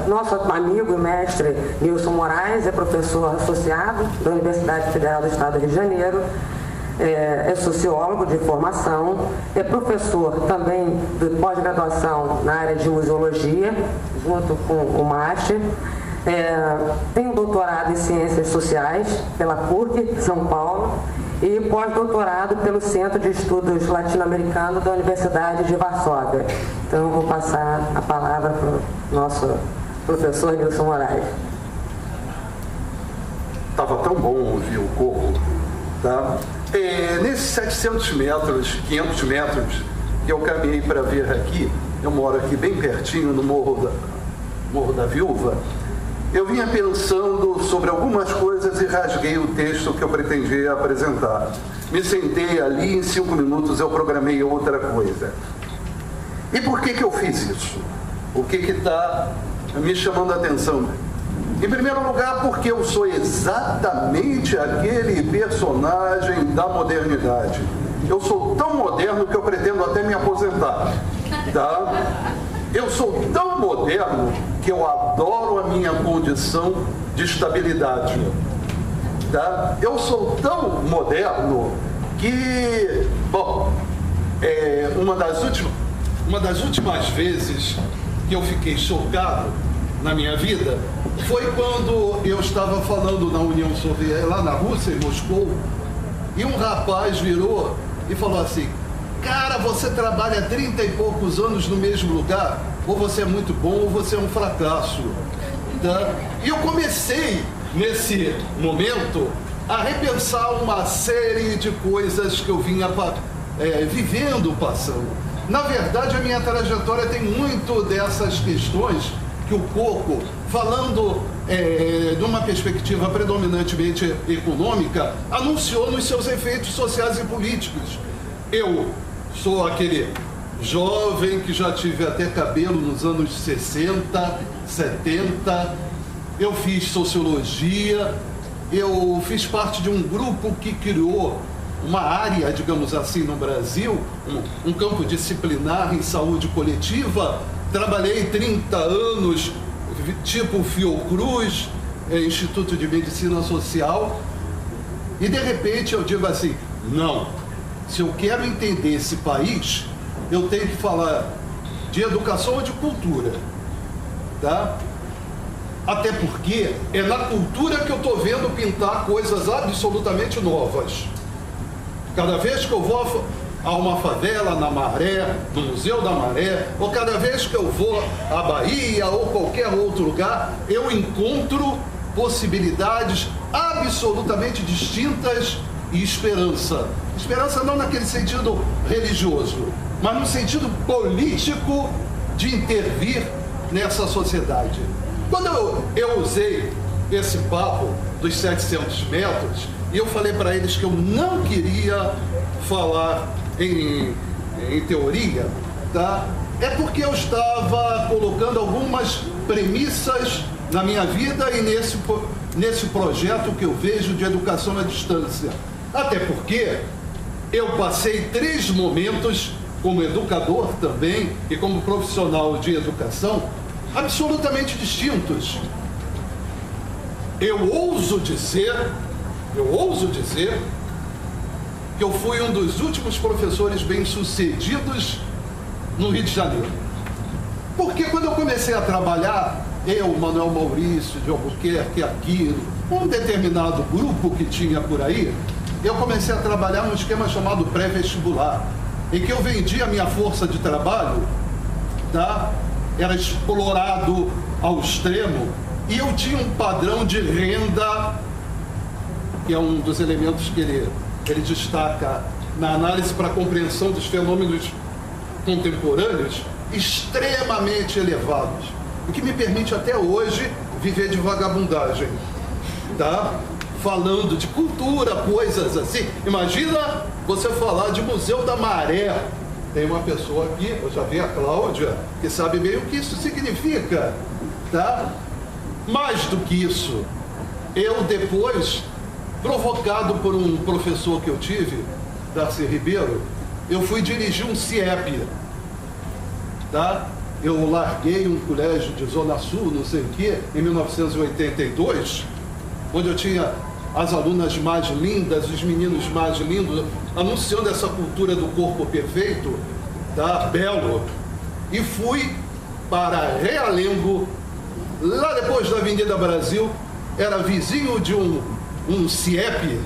nosso amigo e mestre Nilson Moraes é professor associado da Universidade Federal do Estado do Rio de Janeiro, é sociólogo de formação, é professor também de pós-graduação na área de museologia, junto com o Master. Tem um doutorado em Ciências Sociais pela PUC, São Paulo, e pós-doutorado pelo Centro de Estudos Latino-Americanos da Universidade de Varsóvia. Então, eu vou passar a palavra para o nosso professor Nilson Moraes. Estava tão bom ouvir o Coco, tá? Nesses 700 metros, 500 metros que eu caminhei para vir aqui, eu moro aqui bem pertinho no Morro da Viúva, eu vinha pensando sobre algumas coisas e rasguei o texto que eu pretendia apresentar. Me sentei ali, em 5 minutos eu programei outra coisa. E por que eu fiz isso? O que está me chamando a atenção? Em primeiro lugar, porque eu sou exatamente aquele personagem da modernidade. Eu sou tão moderno que eu pretendo até me aposentar, tá? Eu sou tão moderno que eu adoro a minha condição de estabilidade, tá? Eu sou tão moderno que, bom, uma das últimas vezes que eu fiquei chocado na minha vida foi quando eu estava falando na União Soviética, lá na Rússia, em Moscou, e um rapaz virou e falou assim: cara, você trabalha 30 e poucos anos no mesmo lugar, ou você é muito bom ou você é um fracasso, tá? E eu comecei, nesse momento, a repensar uma série de coisas que eu vinha vivendo, passando. Na verdade, a minha trajetória tem muito dessas questões que o Coco, falando de uma perspectiva predominantemente econômica, anunciou nos seus efeitos sociais e políticos. Eu sou aquele jovem que já tive até cabelo nos anos 60, 70, eu fiz sociologia, eu fiz parte de um grupo que criou uma área, digamos assim, no Brasil, um campo disciplinar em saúde coletiva. Trabalhei 30 anos, tipo Fiocruz, Instituto de Medicina Social, e de repente eu digo assim: não, se eu quero entender esse país, eu tenho que falar de educação ou de cultura, tá? Até porque é na cultura que eu estou vendo pintar coisas absolutamente novas. Cada vez que eu vou a uma favela na Maré, no Museu da Maré, ou cada vez que eu vou à Bahia ou qualquer outro lugar, eu encontro possibilidades absolutamente distintas e esperança. Esperança não naquele sentido religioso, mas no sentido político de intervir nessa sociedade. Quando eu usei esse papo dos 700 metros, e eu falei para eles que eu não queria falar em teoria, tá? É porque eu estava colocando algumas premissas na minha vida e nesse projeto que eu vejo de educação à distância. Até porque eu passei 3 momentos como educador também e como profissional de educação absolutamente distintos. Eu ouso dizer que eu fui um dos últimos professores bem-sucedidos no Rio de Janeiro. Porque quando eu comecei a trabalhar, eu, Manuel Maurício de Albuquerque, Aquino, um determinado grupo que tinha por aí, eu comecei a trabalhar num esquema chamado pré-vestibular, em que eu vendia a minha força de trabalho, tá? Era explorado ao extremo, e eu tinha um padrão de renda, que é um dos elementos que ele destaca na análise para a compreensão dos fenômenos contemporâneos, extremamente elevados, o que me permite até hoje viver de vagabundagem, tá? Falando de cultura, coisas assim. Imagina você falar de Museu da Maré. Tem uma pessoa aqui, eu já vi a Cláudia, que sabe bem o que isso significa, tá? Mais do que isso, eu depois, provocado por um professor que eu tive, Darcy Ribeiro, eu fui dirigir um CIEP, tá? eu larguei um colégio de Zona Sul, não sei o quê, em 1982, onde eu tinha as alunas mais lindas, os meninos mais lindos, anunciando essa cultura do corpo perfeito, tá? Belo. E fui para Realengo, lá depois da Avenida Brasil, era vizinho de um CIEP,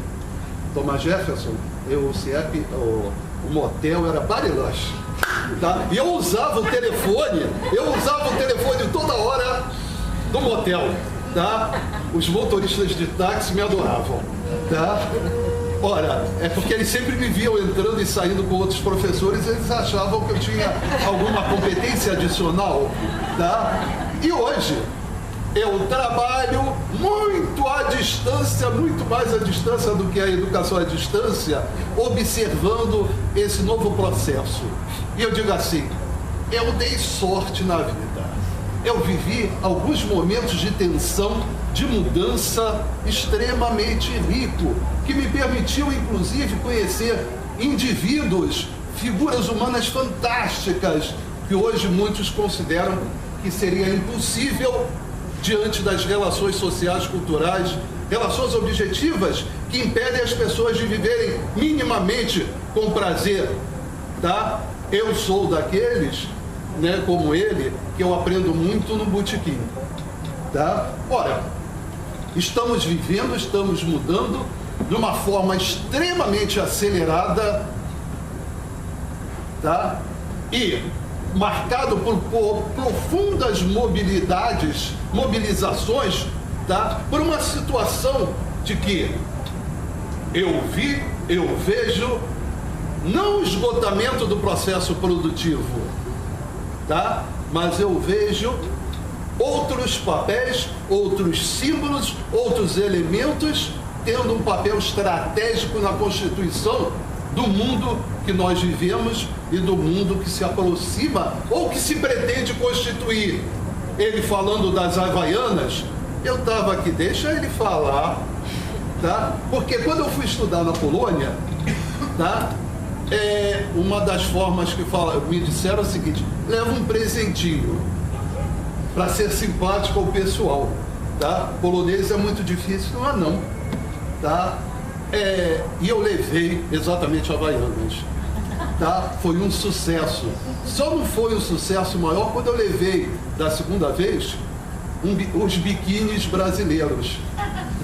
Thomas Jefferson, o CIEP, o motel era Bariloche. Tá? E eu usava o telefone toda hora do motel, tá? Os motoristas de táxi me adoravam, tá? Ora, é porque eles sempre me viam entrando e saindo com outros professores, eles achavam que eu tinha alguma competência adicional, tá? E hoje eu trabalho muito à distância, muito mais à distância do que a educação à distância, observando esse novo processo. E eu digo assim, eu dei sorte na vida. Eu vivi alguns momentos de tensão, de mudança extremamente rico, que me permitiu, inclusive, conhecer indivíduos, figuras humanas fantásticas, que hoje muitos consideram que seria impossível diante das relações sociais, culturais, relações objetivas que impedem as pessoas de viverem minimamente com prazer, tá? Eu sou daqueles, né, como ele, que eu aprendo muito no botequim, tá? Ora, estamos vivendo, estamos mudando de uma forma extremamente acelerada, tá? E marcado por profundas mobilizações, tá? Por uma situação de que eu vejo não o esgotamento do processo produtivo, tá? Mas eu vejo outros papéis, outros símbolos, outros elementos tendo um papel estratégico na constituição do mundo que nós vivemos e do mundo que se aproxima ou que se pretende constituir. Ele falando das Havaianas, eu estava aqui, deixa ele falar, tá? Porque quando eu fui estudar na Polônia, tá? Uma das formas que me disseram é o seguinte: leva um presentinho para ser simpático ao pessoal, tá? Polonês é muito difícil, não é não, tá? E eu levei exatamente Havaianas, tá? Foi um sucesso. Só não foi um sucesso maior quando eu levei, da segunda vez, os biquínis brasileiros.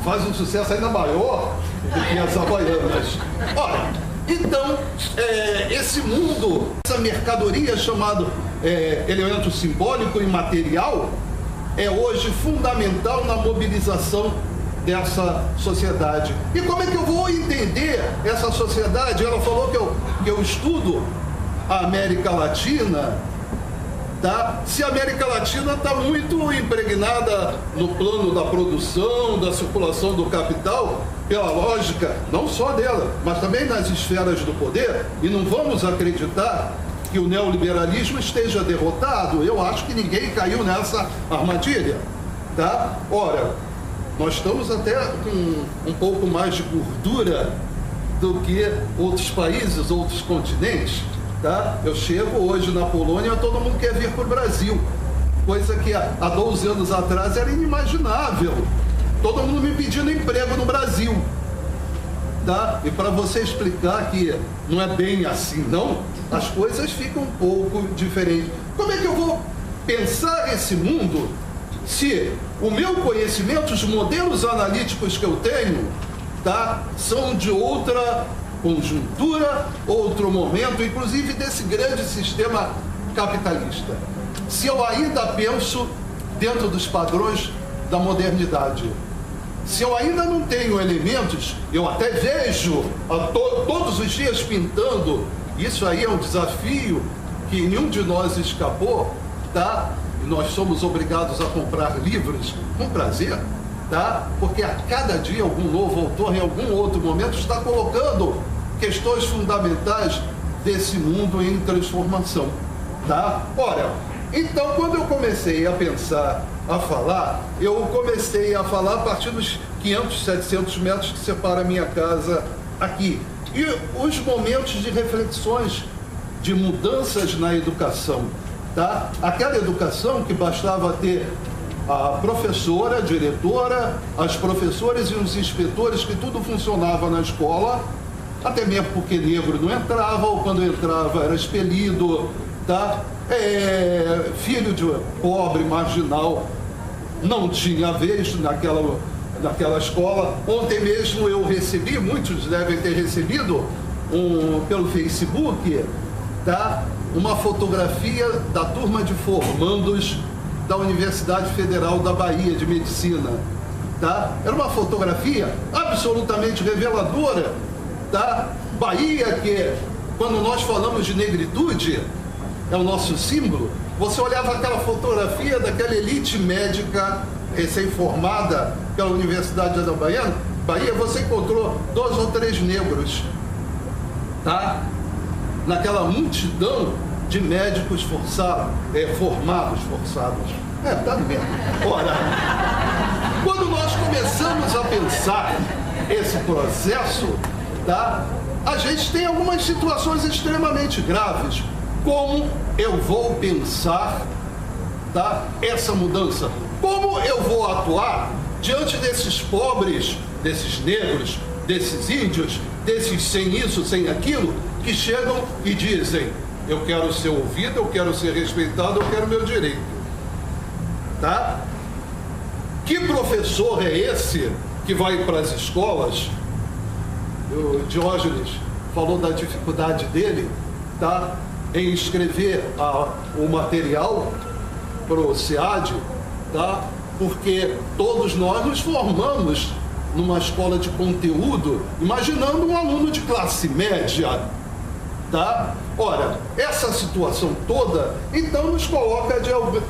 Faz um sucesso ainda maior do que as Havaianas. Ora, então, esse mundo, essa mercadoria chamada elemento simbólico e material, é hoje fundamental na mobilização dessa sociedade. E como é que eu vou entender essa sociedade? Ela falou que eu estudo a América Latina, tá? Se a América Latina está muito impregnada no plano da produção, da circulação do capital, pela lógica, não só dela, mas também nas esferas do poder, e não vamos acreditar que o neoliberalismo esteja derrotado. Eu acho que ninguém caiu nessa armadilha, tá? Ora, nós estamos até com um pouco mais de gordura do que outros países, outros continentes, tá? Eu chego hoje na Polônia, todo mundo quer vir para o Brasil, coisa que há 12 anos atrás era inimaginável. Todo mundo me pedindo emprego no Brasil, tá? E para você explicar que não é bem assim, não, as coisas ficam um pouco diferentes. Como é que eu vou pensar esse mundo se o meu conhecimento, os modelos analíticos que eu tenho, tá, são de outra conjuntura, outro momento, inclusive desse grande sistema capitalista? Se eu ainda penso dentro dos padrões da modernidade, se eu ainda não tenho elementos, eu até vejo todos os dias pintando, isso aí é um desafio que nenhum de nós escapou, tá? Nós somos obrigados a comprar livros com prazer, tá? Porque a cada dia algum novo autor, em algum outro momento, está colocando questões fundamentais desse mundo em transformação, tá? Ora, então quando eu comecei a pensar, a falar, eu comecei a falar a partir dos 500, 700 metros que separa a minha casa aqui. E os momentos de reflexões, de mudanças na educação, tá? Aquela educação que bastava ter a professora, a diretora, as professoras e os inspetores, que tudo funcionava na escola, até mesmo porque negro não entrava, ou quando entrava era expelido, tá? Filho de pobre, marginal, não tinha vez naquela escola. Ontem mesmo eu recebi, muitos devem ter recebido, pelo Facebook, tá? Uma fotografia da turma de formandos da Universidade Federal da Bahia de Medicina, tá? Era uma fotografia absolutamente reveladora, tá? Bahia, que quando nós falamos de negritude, é o nosso símbolo. Você olhava aquela fotografia daquela elite médica recém-formada pela Universidade da Bahia, você encontrou 2 ou 3 negros, tá? Naquela multidão de médicos formados. Tá mesmo. Ora, quando nós começamos a pensar esse processo, tá? A gente tem algumas situações extremamente graves. Como eu vou pensar, tá, essa mudança? Como eu vou atuar diante desses pobres, desses negros, desses índios, desses sem isso, sem aquilo, que chegam e dizem: eu quero ser ouvido, eu quero ser respeitado, eu quero meu direito, tá? Que professor é esse que vai para as escolas? O Diógenes falou da dificuldade dele, tá, em escrever o material para o SEAD, tá? Porque todos nós nos formamos numa escola de conteúdo, imaginando um aluno de classe média, tá? Ora, essa situação toda, então, nos coloca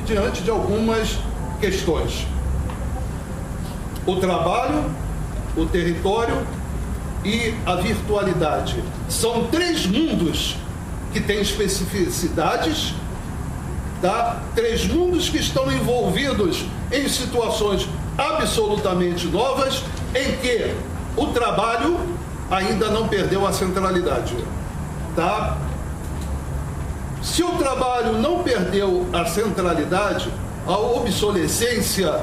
diante de algumas questões. O trabalho, o território e a virtualidade. São 3 mundos que têm especificidades, tá? 3 mundos que estão envolvidos em situações absolutamente novas, em que o trabalho ainda não perdeu a centralidade, tá? Se o trabalho não perdeu a centralidade, a obsolescência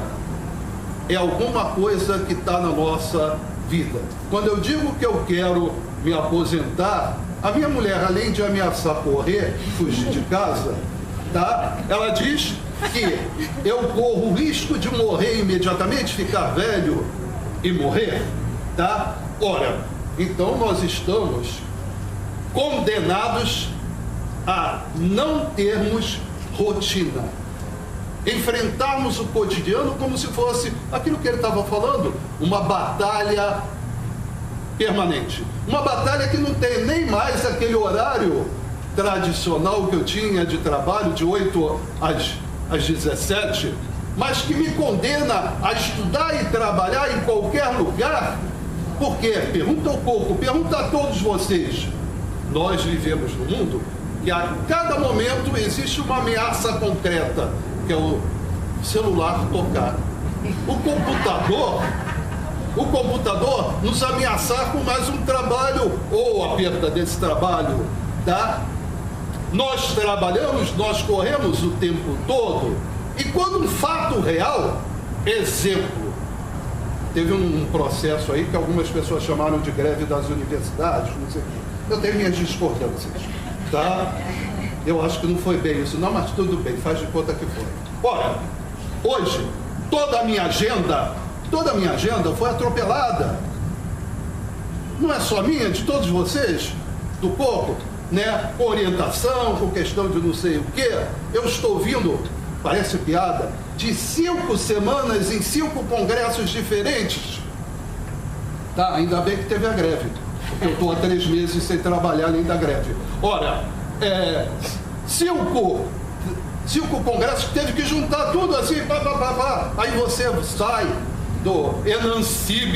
é alguma coisa que está na nossa vida. Quando eu digo que eu quero me aposentar, a minha mulher, além de ameaçar correr, fugir de casa, tá? Ela diz que eu corro o risco de morrer imediatamente, ficar velho e morrer, tá? Ora, então nós estamos condenados a não termos rotina, enfrentarmos o cotidiano como se fosse aquilo que ele estava falando, uma batalha permanente, uma batalha que não tem nem mais aquele horário tradicional que eu tinha de trabalho de 8 às 17, mas que me condena a estudar e trabalhar em qualquer lugar. Porque, pergunta ao Coco, pergunta a todos vocês, nós vivemos num mundo que a cada momento existe uma ameaça concreta, que é o celular tocar. O computador nos ameaçar com mais um trabalho, ou a perda desse trabalho, tá? Nós trabalhamos, nós corremos o tempo todo, e quando um fato real, exemplo, teve um processo aí que algumas pessoas chamaram de greve das universidades, não sei o quê. Eu tenho minhas discordâncias, tá? Eu acho que não foi bem isso, não, mas tudo bem, faz de conta que foi. Ora, hoje, toda a minha agenda foi atropelada. Não é só minha, de todos vocês, do Coco, né? Com orientação, com questão de não sei o quê. Eu estou vindo, parece piada, de 5 semanas em 5 congressos diferentes. Tá, ainda bem que teve a greve, porque eu estou há 3 meses sem trabalhar além da greve. Ora, 5 congressos que teve que juntar tudo assim, aí você sai do Enancib,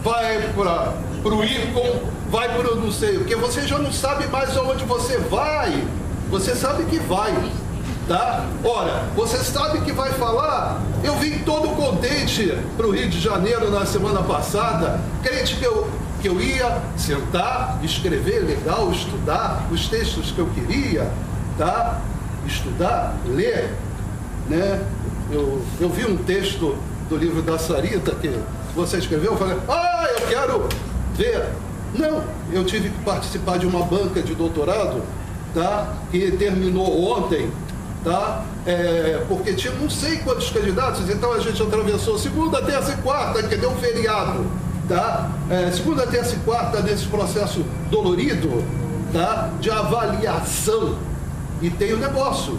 vai para o ICOM, vai para não sei o que, você já não sabe mais aonde você vai, você sabe que vai, tá? Ora, você sabe que vai falar. Eu vim todo contente para o Rio de Janeiro na semana passada, crente que eu ia sentar, escrever legal, estudar os textos que eu queria, tá? Estudar, ler, né? Eu vi um texto do livro da Sarita que você escreveu, eu falei, eu quero ver. Não, eu tive que participar de uma banca de doutorado, tá? Que terminou ontem, tá? Porque tinha não sei quantos candidatos, então a gente atravessou segunda, terça e quarta, que deu um feriado, tá? Segunda, terça e quarta nesse processo dolorido, tá? De avaliação. E tem um negócio.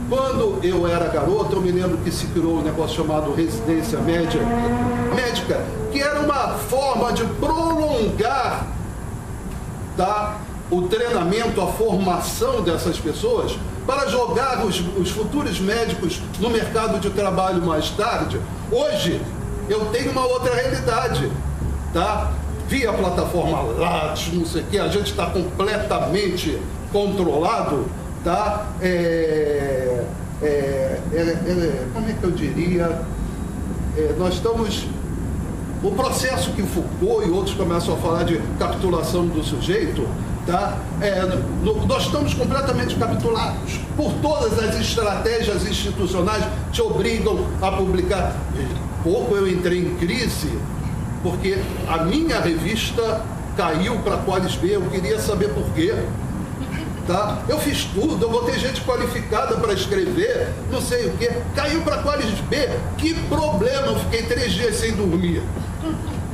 Quando eu era garoto, eu me lembro que se criou um negócio chamado residência médica, que era uma forma de prolongar, tá, o treinamento, a formação dessas pessoas para jogar os futuros médicos no mercado de trabalho mais tarde. Hoje, eu tenho uma outra realidade, tá? Via plataforma Lattes, não sei o que, a gente está completamente controlado, tá? Como é que eu diria? Nós estamos... O processo que Foucault e outros começam a falar de capitulação do sujeito, tá? Nós estamos completamente capitulados por todas as estratégias institucionais que te obrigam a publicar. Pouco eu entrei em crise, porque a minha revista caiu para a Qualis B, eu queria saber por quê. Tá? Eu fiz tudo, eu botei gente qualificada para escrever, não sei o quê, caiu para a Qualis B, que problema, eu fiquei 3 dias sem dormir,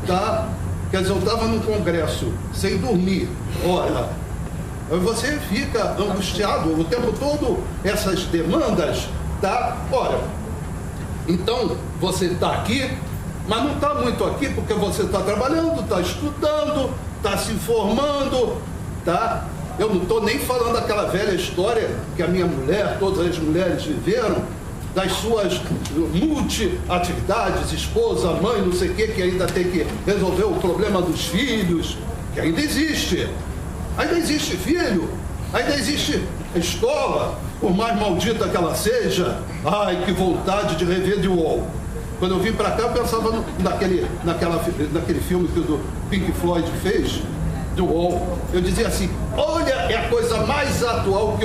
tá? Quer dizer, eu estava num congresso, sem dormir, olha, você fica angustiado o tempo todo, essas demandas, tá? Olha, então você está aqui, mas não está muito aqui porque você está trabalhando, está estudando, está se informando, tá? Eu não estou nem falando daquela velha história que a minha mulher, todas as mulheres viveram, das suas multi-atividades, esposa, mãe, não sei o quê, que ainda tem que resolver o problema dos filhos, que ainda existe. Ainda existe filho, ainda existe escola, por mais maldita que ela seja. Ai, que vontade de rever The Wall. Quando eu vim para cá, eu pensava naquele filme que o Pink Floyd fez, The Wall. Eu dizia assim, olha, é a coisa mais atual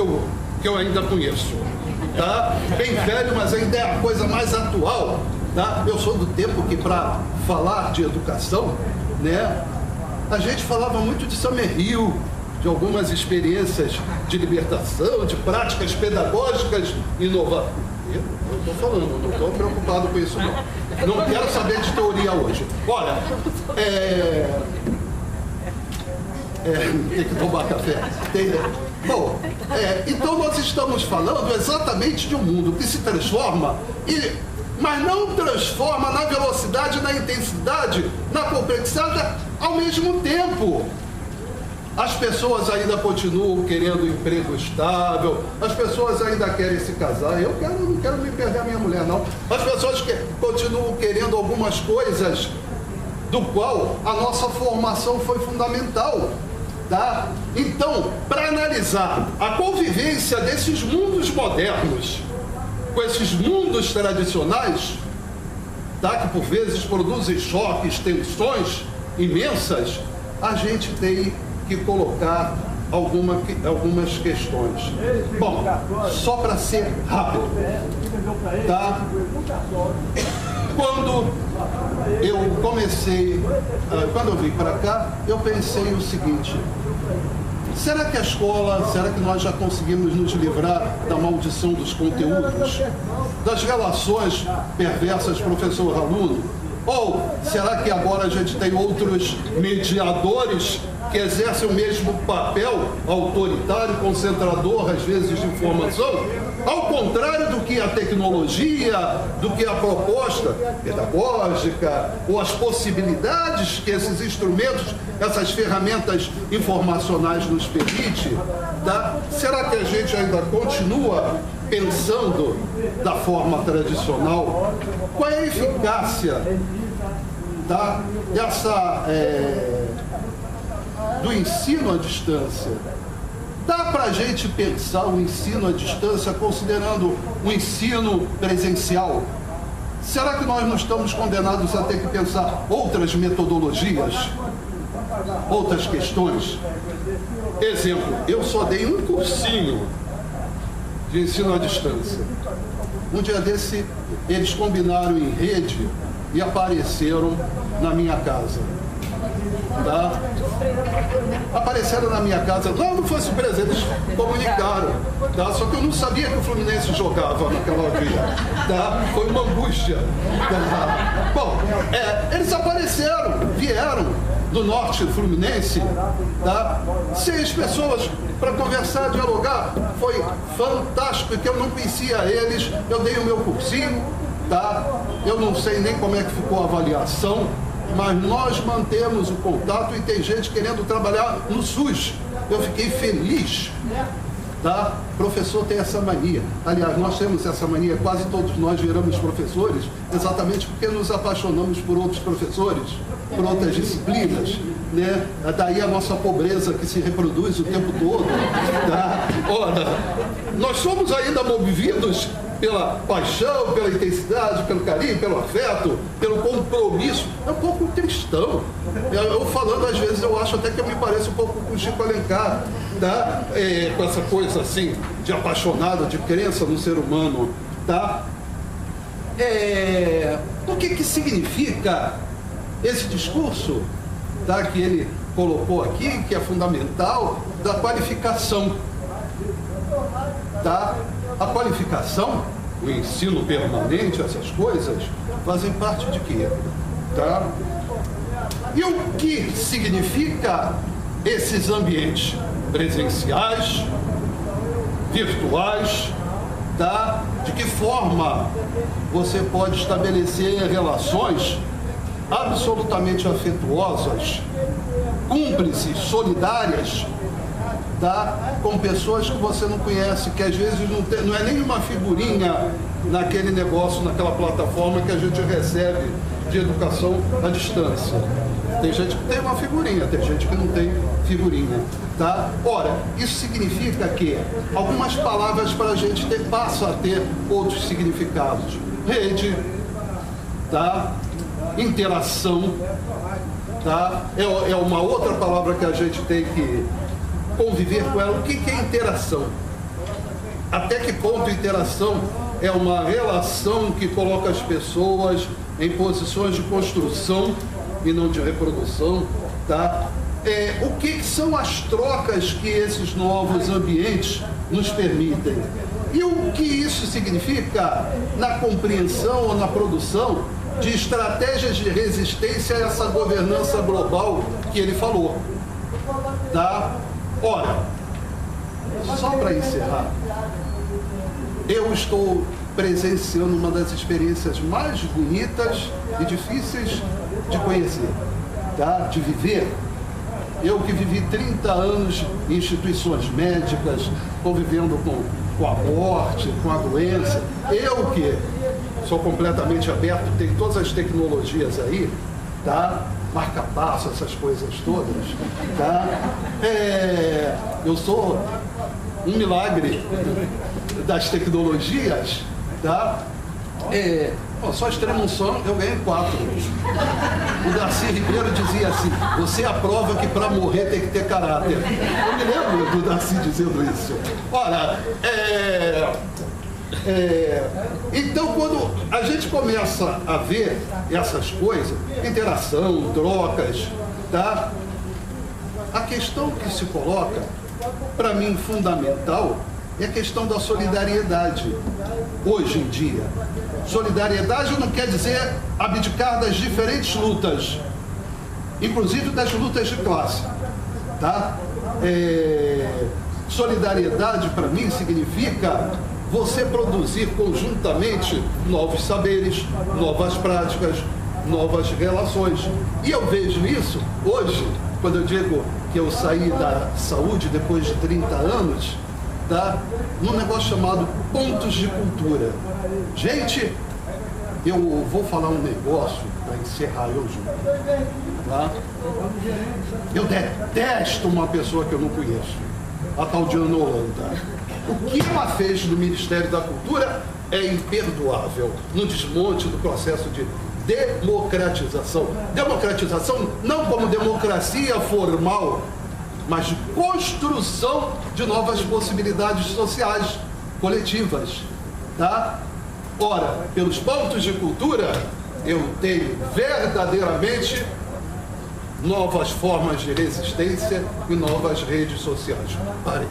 que eu ainda conheço, tá? Bem velho, mas ainda é a coisa mais atual, tá? Eu sou do tempo que, para falar de educação, né, a gente falava muito de Summerhill, de algumas experiências de libertação, de práticas pedagógicas inovadoras. Eu estou falando, não estou preocupado com isso, não. Não quero saber de teoria hoje. Olha, tem que tomar café. Bom, então nós estamos falando exatamente de um mundo que se transforma, mas não transforma na velocidade, na intensidade, na complexidade ao mesmo tempo. As pessoas ainda continuam querendo emprego estável, as pessoas ainda querem se casar. Eu não quero me perder a minha mulher, não. As pessoas continuam querendo algumas coisas do qual a nossa formação foi fundamental. Tá? Então, para analisar a convivência desses mundos modernos com esses mundos tradicionais, tá? Que por vezes produzem choques, tensões imensas, a gente tem que colocar algumas questões. Bom, só para ser rápido, tá? Quando eu vim para cá, eu pensei o seguinte: será que a escola, será que nós já conseguimos nos livrar da maldição dos conteúdos, das relações perversas professor-aluno? Ou será que agora a gente tem outros mediadores que exercem o mesmo papel autoritário, concentrador, às vezes, de informação, ao contrário do que a tecnologia, do que a proposta pedagógica, ou as possibilidades que esses instrumentos, essas ferramentas informacionais nos permitem, tá? Será que a gente ainda continua pensando da forma tradicional? Qual é a eficácia, tá, do ensino à distância? Dá para a gente pensar o ensino à distância considerando o ensino presencial? Será que nós não estamos condenados a ter que pensar outras metodologias, outras questões? Exemplo, eu só dei um cursinho de ensino à distância. Um dia desse, eles combinaram em rede e apareceram na minha casa. Tá? Apareceram na minha casa, não foi surpresa, eles comunicaram, tá? Só que eu não sabia que o Fluminense jogava naquela dia, tá? Foi uma angústia, tá? Bom, eles apareceram, vieram do norte fluminense, tá? 6 pessoas para conversar, dialogar, foi fantástico, porque eu não conhecia eles, eu dei o meu cursinho, tá? Eu não sei nem como é que ficou a avaliação, mas nós mantemos o contato e tem gente querendo trabalhar no SUS. Eu fiquei feliz, tá? Professor tem essa mania. Aliás, nós temos essa mania, quase todos nós viramos professores, exatamente porque nos apaixonamos por outros professores, por outras disciplinas, né? Daí a nossa pobreza que se reproduz o tempo todo, tá? Ora, nós somos ainda movidos pela paixão, pela intensidade, pelo carinho, pelo afeto, pelo compromisso. É um pouco cristão. Eu falando, às vezes, eu acho até que eu me pareço um pouco com o Chico Alencar, tá? Com essa coisa assim, de apaixonado, de crença no ser humano, tá? O que significa esse discurso, tá? Que ele colocou aqui, que é fundamental, da qualificação, tá? A qualificação, o ensino permanente, essas coisas, fazem parte de quê? Tá? E o que significa esses ambientes presenciais, virtuais, tá? De que forma você pode estabelecer relações absolutamente afetuosas, cúmplices, solidárias, tá? Com pessoas que você não conhece, que às vezes não é nem uma figurinha naquele negócio, naquela plataforma que a gente recebe de educação à distância. Tem gente que tem uma figurinha, tem gente que não tem figurinha, tá? Ora, isso significa que algumas palavras para a gente passam a ter outros significados. Rede, tá? Interação, tá? É uma outra palavra que a gente tem que conviver com ela. O que é interação? Até que ponto interação é uma relação que coloca as pessoas em posições de construção e não de reprodução, tá? O que são as trocas que esses novos ambientes nos permitem? E o que isso significa na compreensão ou na produção de estratégias de resistência a essa governança global que ele falou, tá? Ora, só para encerrar, eu estou presenciando uma das experiências mais bonitas e difíceis de conhecer, tá? De viver. Eu que vivi 30 anos em instituições médicas, convivendo com a morte, com a doença, eu que sou completamente aberto, tenho todas as tecnologias aí, tá? Marca-passo, essas coisas todas, tá? Eu sou um milagre das tecnologias, tá? Só extrema-unção eu ganhei 4. O Darcy Ribeiro dizia assim: você é a prova que para morrer tem que ter caráter. Eu me lembro do Darcy dizendo isso. Ora, então, quando a gente começa a ver essas coisas, interação, trocas, tá? A questão que se coloca, para mim, fundamental, é a questão da solidariedade. Hoje em dia, solidariedade não quer dizer abdicar das diferentes lutas, inclusive das lutas de classe, tá? Solidariedade, para mim, significa você produzir conjuntamente novos saberes, novas práticas, novas relações. E eu vejo isso hoje, quando eu digo que eu saí da saúde depois de 30 anos, tá? Num negócio chamado pontos de cultura. Gente, eu vou falar um negócio para encerrar eu junto, tá? Eu detesto uma pessoa que eu não conheço, a tal de Ana Holanda. O que ela fez no Ministério da Cultura é imperdoável no desmonte do processo de democratização. Democratização não como democracia formal, mas de construção de novas possibilidades sociais, coletivas, tá? Ora, pelos pontos de cultura, eu tenho verdadeiramente novas formas de resistência e novas redes sociais. Parei.